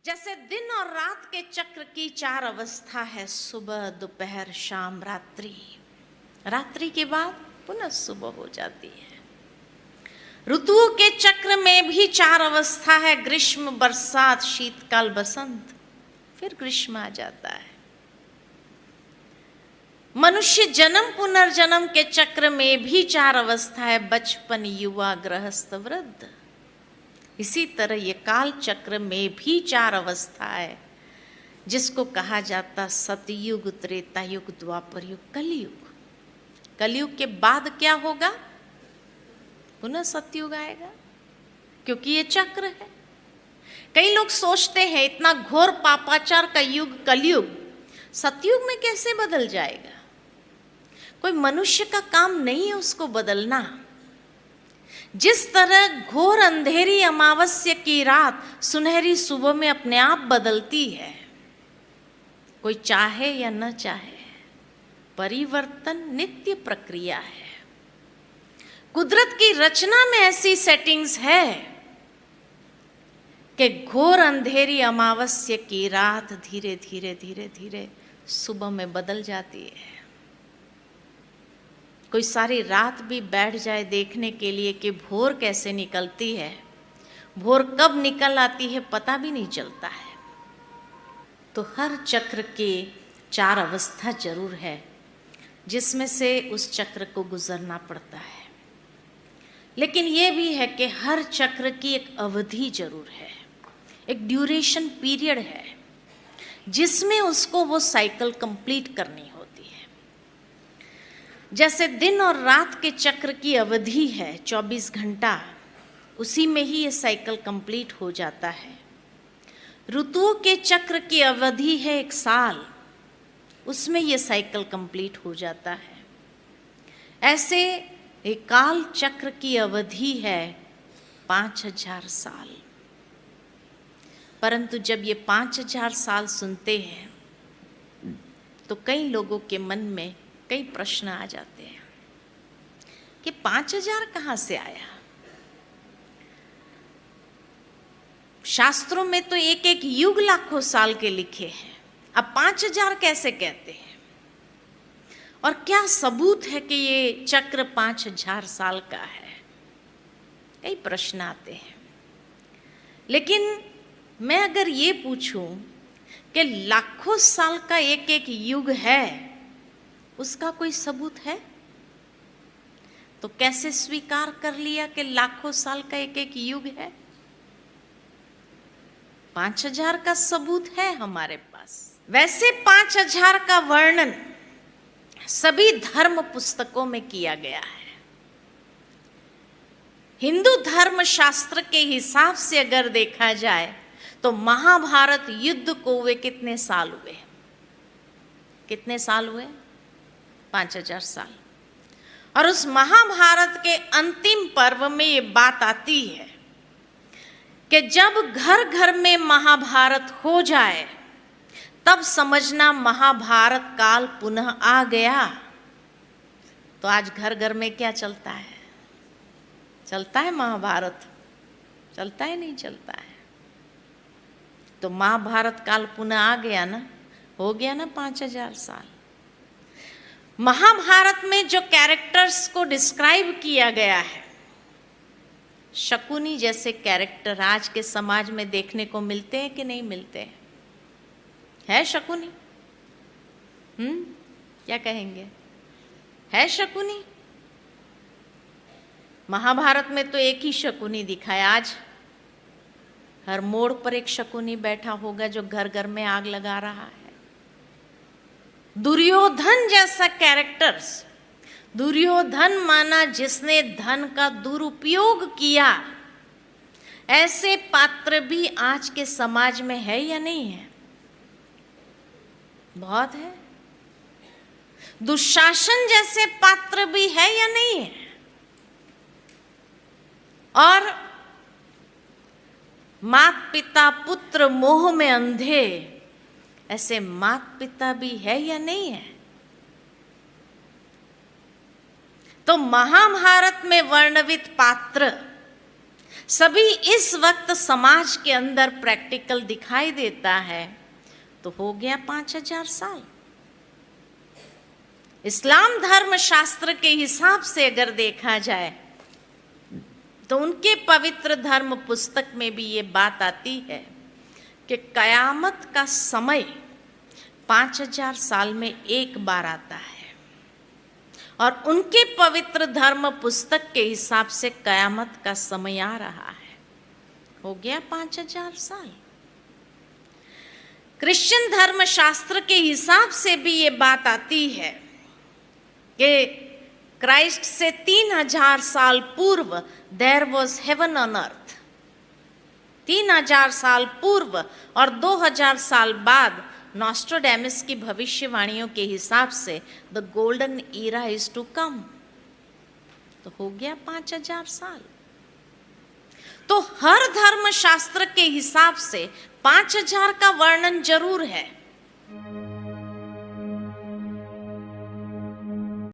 जैसे दिन और रात के चक्र की चार अवस्था है, सुबह, दोपहर, शाम, रात्रि। रात्रि के बाद पुनः सुबह हो जाती है। ऋतुओं के चक्र में भी चार अवस्था है, ग्रीष्म, बरसात, शीतकाल, बसंत, फिर ग्रीष्म आ जाता है। मनुष्य जन्म पुनर्जन्म के चक्र में भी चार अवस्था है, बचपन, युवा, गृहस्थ, वृद्ध। इसी तरह ये काल चक्र में भी चार अवस्था है, जिसको कहा जाता सतयुग, त्रेता युग, द्वापर युग, कलयुग। कलयुग के बाद क्या होगा? पुनः सतयुग आएगा, क्योंकि ये चक्र है। कई लोग सोचते हैं इतना घोर पापाचार का युग कलयुग, सतयुग में कैसे बदल जाएगा? कोई मनुष्य का काम नहीं है उसको बदलना। जिस तरह घोर अंधेरी अमावस्या की रात सुनहरी सुबह में अपने आप बदलती है, कोई चाहे या न चाहे, परिवर्तन नित्य प्रक्रिया है। कुदरत की रचना में ऐसी सेटिंग्स है कि घोर अंधेरी अमावस्या की रात धीरे धीरे धीरे धीरे सुबह में बदल जाती है। कोई सारी रात भी बैठ जाए देखने के लिए कि भोर कैसे निकलती है, भोर कब निकल आती है पता भी नहीं चलता है। तो हर चक्र की चार अवस्था जरूर है, जिसमें से उस चक्र को गुजरना पड़ता है। लेकिन ये भी है कि हर चक्र की एक अवधि जरूर है, एक ड्यूरेशन पीरियड है, जिसमें उसको वो साइकिल कंप्लीट करनी होती है। जैसे दिन और रात के चक्र की अवधि है 24 घंटा, उसी में ही ये साइकिल कंप्लीट हो जाता है। ऋतुओं के चक्र की अवधि है 1 साल, उसमें ये साइकिल कंप्लीट हो जाता है। ऐसे एक काल चक्र की अवधि है 5000 साल। परंतु जब ये 5000 साल सुनते हैं तो कई लोगों के मन में कई प्रश्न आ जाते हैं कि 5000 कहाँ से आया? शास्त्रों में तो एक एक युग लाखों साल के लिखे हैं, अब 5000 कैसे कहते हैं? और क्या सबूत है कि ये चक्र 5000 साल का है? कई प्रश्न आते हैं। लेकिन मैं अगर ये पूछूं कि लाखों साल का एक एक युग है, उसका कोई सबूत है? तो कैसे स्वीकार कर लिया कि लाखों साल का एक एक युग है? 5000 का सबूत है हमारे पास। वैसे 5000 का वर्णन सभी धर्म पुस्तकों में किया गया है। हिंदू धर्म शास्त्र के हिसाब से अगर देखा जाए तो महाभारत युद्ध को हुए कितने साल हुए? कितने साल हुए? 5000 साल। और उस महाभारत के अंतिम पर्व में ये बात आती है कि जब घर घर में महाभारत हो जाए तब समझना महाभारत काल पुनः आ गया। तो आज घर घर में क्या चलता है? चलता है महाभारत? चलता है? नहीं चलता है। तो महाभारत काल पुनः आ गया ना, हो गया ना 5000 साल। महाभारत में जो कैरेक्टर्स को डिस्क्राइब किया गया है, शकुनी जैसे कैरेक्टर आज के समाज में देखने को मिलते हैं कि नहीं मिलते हैं? है शकुनी? क्या कहेंगे? है शकुनी? महाभारत में तो एक ही शकुनी दिखाया। आज हर मोड़ पर एक शकुनी बैठा होगा जो घर घर में आग लगा रहा है। दुर्योधन जैसा कैरेक्टर्स, दुर्योधन माना जिसने धन का दुरुपयोग किया, ऐसे पात्र भी आज के समाज में है या नहीं है? बहुत है। दुशासन जैसे पात्र भी है या नहीं है? और माता पिता पुत्र मोह में अंधे, ऐसे माता पिता भी है या नहीं है? तो महाभारत में वर्णित पात्र सभी इस वक्त समाज के अंदर प्रैक्टिकल दिखाई देता है, तो हो गया 5000 साल। इस्लाम धर्म शास्त्र के हिसाब से अगर देखा जाए तो उनके पवित्र धर्म पुस्तक में भी ये बात आती है कि कयामत का समय 5000 साल में एक बार आता है, और उनके पवित्र धर्म पुस्तक के हिसाब से कयामत का समय आ रहा है। हो गया 5000 साल। क्रिश्चियन धर्म शास्त्र के हिसाब से भी ये बात आती है कि क्राइस्ट से 3000 साल पूर्व there was heaven on earth. 3000 साल पूर्व और 2000 साल बाद नॉस्ट्राडेमस की भविष्यवाणियों के हिसाब से the golden era is to come. तो हो गया 5000 साल। तो हर धर्म शास्त्र के हिसाब से 5000 का वर्णन जरूर है।